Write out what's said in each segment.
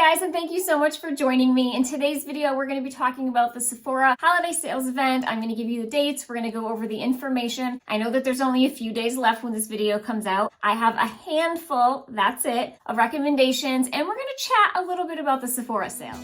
guys, and thank you so much for joining me. In today's video, we're going to be talking about the Sephora Holiday Sales event. I'm going to give you the dates. We're going to go over the information. I know that there's only a few days left when this video comes out. I have a handful, that's it, of recommendations, and we're going to chat a little bit about the Sephora sale.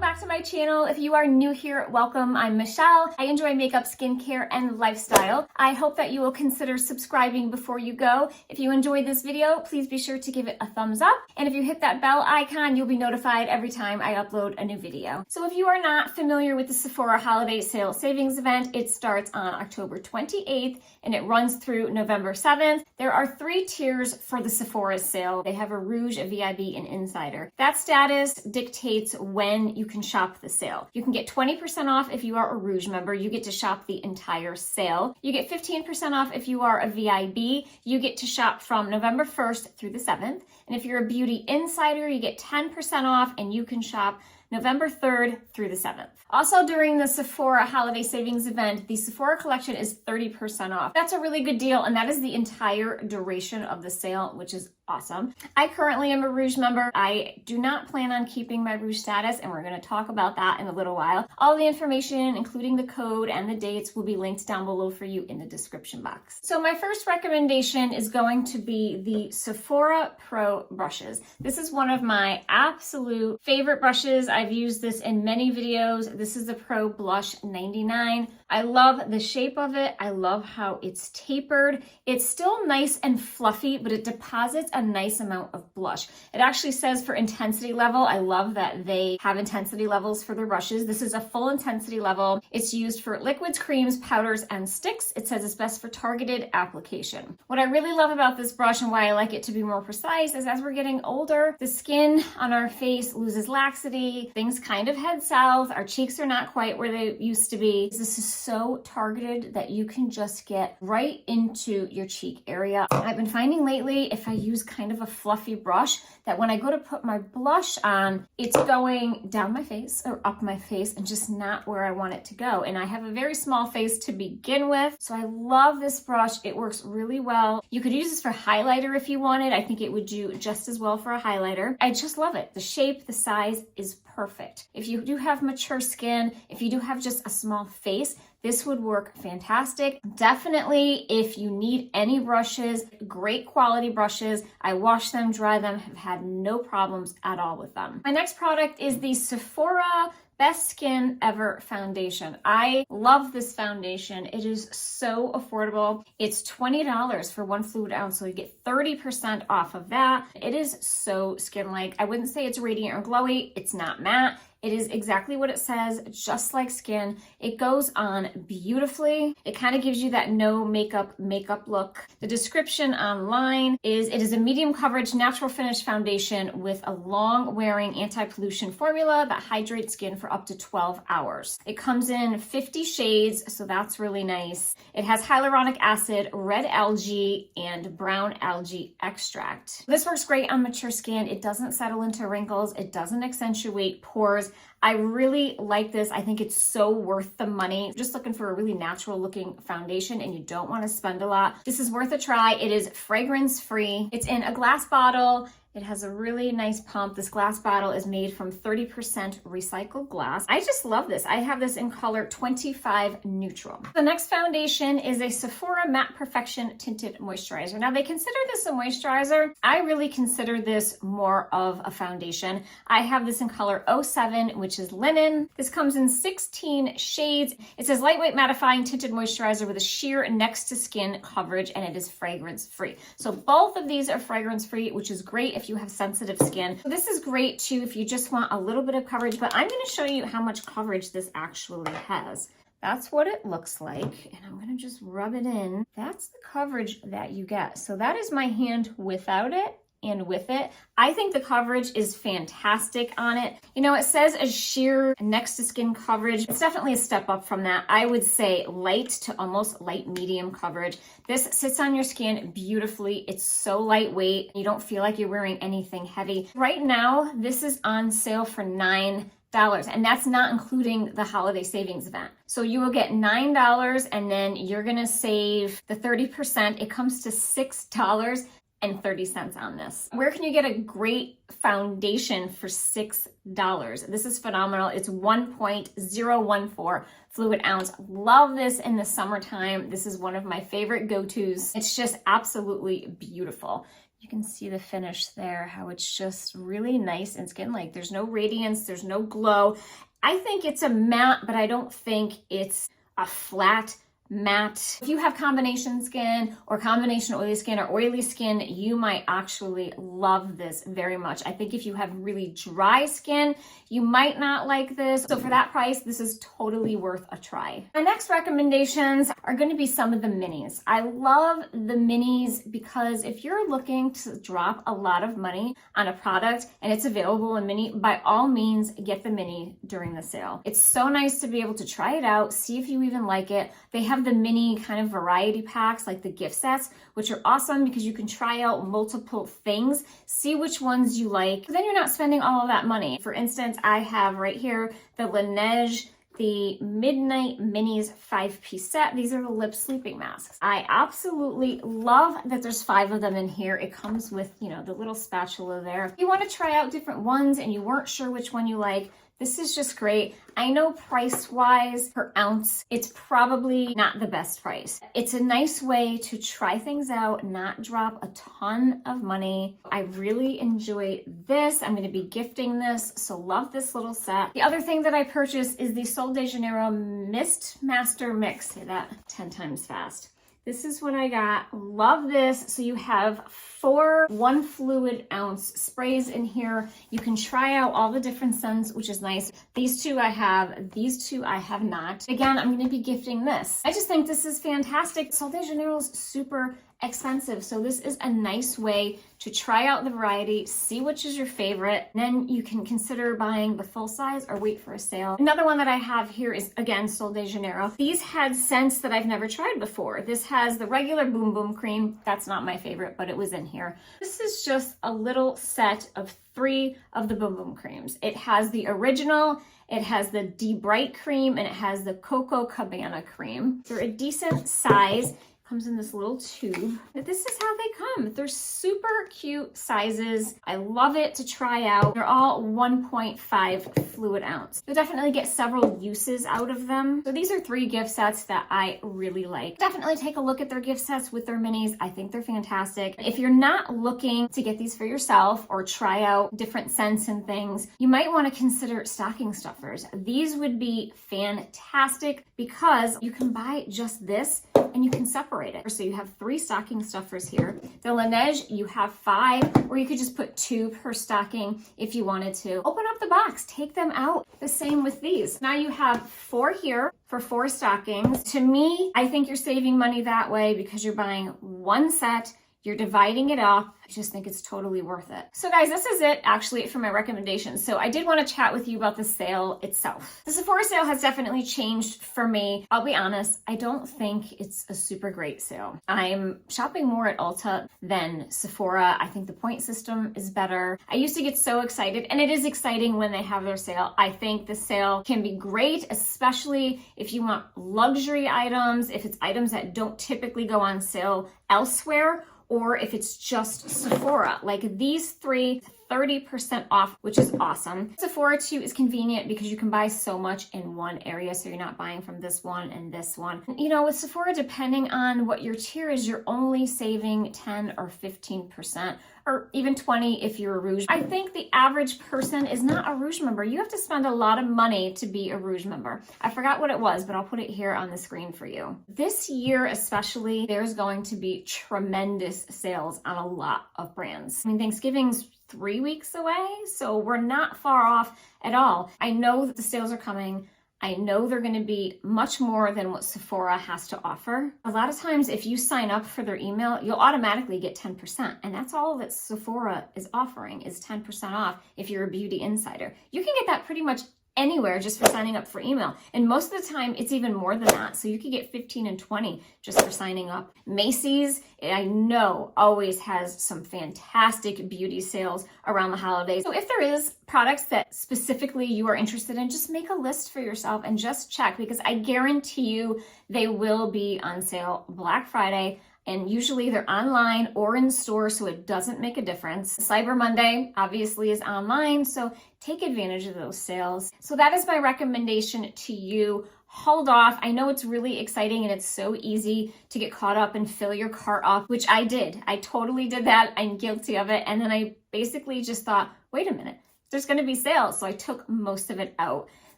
Back to my channel. If you are new here, welcome. I'm Michelle. I enjoy makeup, skincare, and lifestyle. I hope that you will consider subscribing before you go. If you enjoyed this video, please be sure to give it a thumbs up. And if you hit that bell icon, you'll be notified every time I upload a new video. So if you are not familiar with the Sephora Holiday Sale Savings Event, it starts on October 28th and it runs through November 7th. There are 3 tiers for the Sephora sale. They have a Rouge, a VIB, and Insider. That status dictates when you can shop the sale. You can get 20% off if you are a Rouge member. You get to shop the entire sale. You get 15% off if you are a VIB. You get to shop from November 1st through the 7th. And if you're a Beauty Insider, you get 10% off and you can shop November 3rd through the 7th. Also, during the Sephora Holiday Savings event, the Sephora collection is 30% off. That's a really good deal, and that is the entire duration of the sale, which is awesome. I currently am a Rouge member. I do not plan on keeping my Rouge status, and we're going to talk about that in a little while. All the information, including the code and the dates, will be linked down below for you in the description box. So my first recommendation is going to be the Sephora Pro brushes. This is one of my absolute favorite brushes. I've used this in many videos. This is the Pro Blush 99. I love the shape of it. I love how it's tapered. It's still nice and fluffy, but it deposits a nice amount of blush. It actually says for intensity level. I love that they have intensity levels for their brushes. This is a full intensity level. It's used for liquids, creams, powders, and sticks. It says it's best for targeted application. What I really love about this brush and why I like it to be more precise is as we're getting older, the skin on our face loses laxity. Things kind of head south. Our cheeks are not quite where they used to be. This is so targeted that you can just get right into your cheek area. I've been finding lately if I use kind of a fluffy brush that when I go to put my blush on, it's going down my face or up my face and just not where I want it to go. And I have a very small face to begin with, so I love this brush. It works really well. You could use this for highlighter if you wanted. I think it would do just as well for a highlighter. I just love it. The shape, the size is perfect. If you do have mature skin, if you do have just a small face, this would work fantastic. Definitely, if you need any brushes, great quality brushes. I wash them, dry them, have had no problems at all with them. My next product is the Sephora Best Skin Ever foundation. I love this foundation. It is so affordable. It's $20 for 1 fluid ounce, so you get 30% off of that. It is so skin-like. I wouldn't say it's radiant or glowy. It's not matte. It is exactly what it says, just like skin. It goes on beautifully. It kind of gives you that no makeup look. The description online is it is a medium coverage natural finish foundation with a long wearing anti-pollution formula that hydrates skin for up to 12 hours. It comes in 50 shades, so that's really nice. It has hyaluronic acid, red algae, and brown algae extract. This works great on mature skin. It doesn't settle into wrinkles. It doesn't accentuate pores. I really like this. I think it's so worth the money. Just looking for a really natural looking foundation and you don't want to spend a lot. This is worth a try. It is fragrance free. It's in a glass bottle. It has a really nice pump. This glass bottle is made from 30% recycled glass. I just love this. I have this in color 25 Neutral. The next foundation is a Sephora Matte Perfection Tinted Moisturizer. Now they consider this a moisturizer. I really consider this more of a foundation. I have this in color 07, which is linen. This comes in 16 shades. It says lightweight mattifying tinted moisturizer with a sheer next to skin coverage, and it is fragrance free. So both of these are fragrance free, which is great if you have sensitive skin. So this is great too if you just want a little bit of coverage, but I'm going to show you how much coverage this actually has. That's what it looks like, and I'm going to just rub it in. That's the coverage that you get. So that is my hand without it and with it. I think the coverage is fantastic on it. You know, it says a sheer next to skin coverage. It's definitely a step up from that. I would say light to almost light medium coverage. This sits on your skin beautifully. It's so lightweight. You don't feel like you're wearing anything heavy. Right now, this is on sale for $9. And that's not including the holiday savings event. So you will get $9 and then you're gonna save the 30%. It comes to $6. on this. Where can you get a great foundation for $6? This is phenomenal. It's 1.014 fluid ounce. Love this in the summertime. This is one of my favorite go-tos. It's just absolutely beautiful. You can see the finish there, how it's just really nice and skin-like. There's no radiance, there's no glow. I think it's a matte, but I don't think it's a flat matte. If you have combination skin or combination oily skin or oily skin, you might actually love this very much. I think if you have really dry skin, you might not like this. So for that price, this is totally worth a try. My next recommendations are going to be some of the minis. I love the minis because if you're looking to drop a lot of money on a product and it's available in mini, by all means, get the mini during the sale. It's so nice to be able to try it out, see if you even like it. They have the mini kind of variety packs, like the gift sets, which are awesome because you can try out multiple things, see which ones you like. Then you're not spending all of that money. For instance, I have right here the LANEIGE, the Midnight Minis 5-piece set. These are the lip sleeping masks. I absolutely love that there's 5 of them in here. It comes with, you know, the little spatula there. If you want to try out different ones and you weren't sure which one you like, this is just great. I know price-wise per ounce, it's probably not the best price. It's a nice way to try things out, not drop a ton of money. I really enjoy this. I'm going to be gifting this, so love this little set. The other thing that I purchased is the Sol de Janeiro Mist Master Mix. Say that 10 times fast. This is what I got. Love this. So you have 4 1 fluid ounce sprays in here. You can try out all the different scents, which is nice. These 2 I have, these 2 I have not. Again, I'm going to be gifting this. I just think this is fantastic. Sol de Janeiro is super expensive, so this is a nice way to try out the variety, see which is your favorite, then you can consider buying the full size or wait for a sale. Another one that I have here is, again, Sol de Janeiro. These had scents that I've never tried before. This has the regular Boom Boom Cream. That's not my favorite, but it was in here. This is just a little set of 3 of the Boom Boom Creams. It has the original, it has the D-Bright Cream, and it has the Coco Cabana Cream. They're a decent size. Comes in this little tube. But this is how they come. They're super cute sizes. I love it to try out. They're all 1.5 fluid ounce. You'll definitely get several uses out of them. So these are 3 gift sets that I really like. Definitely take a look at their gift sets with their minis. I think they're fantastic. If you're not looking to get these for yourself or try out different scents and things, you might want to consider stocking stuffers. These would be fantastic because you can buy just this and you can separate it. So you have 3 stocking stuffers here. The LANEIGE, you have 5, or you could just put 2 per stocking if you wanted to. Open up the box, take them out. The same with these. Now you have 4 here for 4 stockings. To me, I think you're saving money that way because you're buying 1 set, you're dividing it up. I just think it's totally worth it. So guys, this is it actually for my recommendations. So I did want to chat with you about the sale itself. The Sephora sale has definitely changed for me. I'll be honest, I don't think it's a super great sale. I'm shopping more at Ulta than Sephora. I think the point system is better. I used to get so excited, and it is exciting when they have their sale. I think the sale can be great, especially if you want luxury items, if it's items that don't typically go on sale elsewhere, or if it's just Sephora. Like these 3, 30% off, which is awesome. Sephora too is convenient because you can buy so much in one area, so you're not buying from this one and this one. You know, with Sephora, depending on what your tier is, you're only saving 10 or 15%. Or even 20 if you're a Rouge. I think the average person is not a Rouge member. You have to spend a lot of money to be a Rouge member. I forgot what it was, but I'll put it here on the screen for you. This year especially, there's going to be tremendous sales on a lot of brands. I mean, Thanksgiving's 3 weeks away, so we're not far off at all. I know that the sales are coming. I know they're going to be much more than what Sephora has to offer. A lot of times, if you sign up for their email, you'll automatically get 10%. And that's all that Sephora is offering is 10% off if you're a beauty insider. You can get that pretty much anywhere just for signing up for email. And most of the time, it's even more than that. So you could get 15 and 20 just for signing up. Macy's, I know, always has some fantastic beauty sales around the holidays. So if there is products that specifically you are interested in, just make a list for yourself and just check, because I guarantee you they will be on sale Black Friday. And usually they're online or in store, so it doesn't make a difference. Cyber Monday obviously is online, so take advantage of those sales. So that is my recommendation to you. Hold off. I know it's really exciting and it's so easy to get caught up and fill your cart up, which I did. I totally did that. I'm guilty of it. And then I basically just thought, wait a minute, there's going to be sales. So I took most of it out.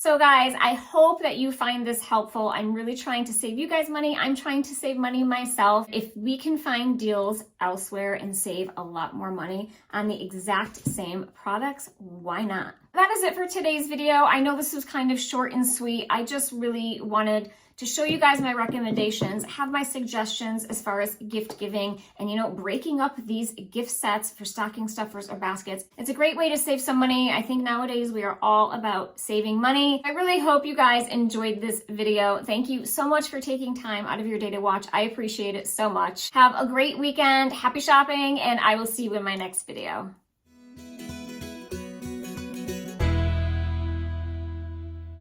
So guys, I hope that you find this helpful. I'm really trying to save you guys money. I'm trying to save money myself. If we can find deals elsewhere and save a lot more money on the exact same products, why not? That is it for today's video. I know this was kind of short and sweet. I just really wanted to show you guys my recommendations, have my suggestions as far as gift giving and, breaking up these gift sets for stocking stuffers or baskets. It's a great way to save some money. I think nowadays we are all about saving money. I really hope you guys enjoyed this video. Thank you so much for taking time out of your day to watch. I appreciate it so much. Have a great weekend. Happy shopping, and I will see you in my next video.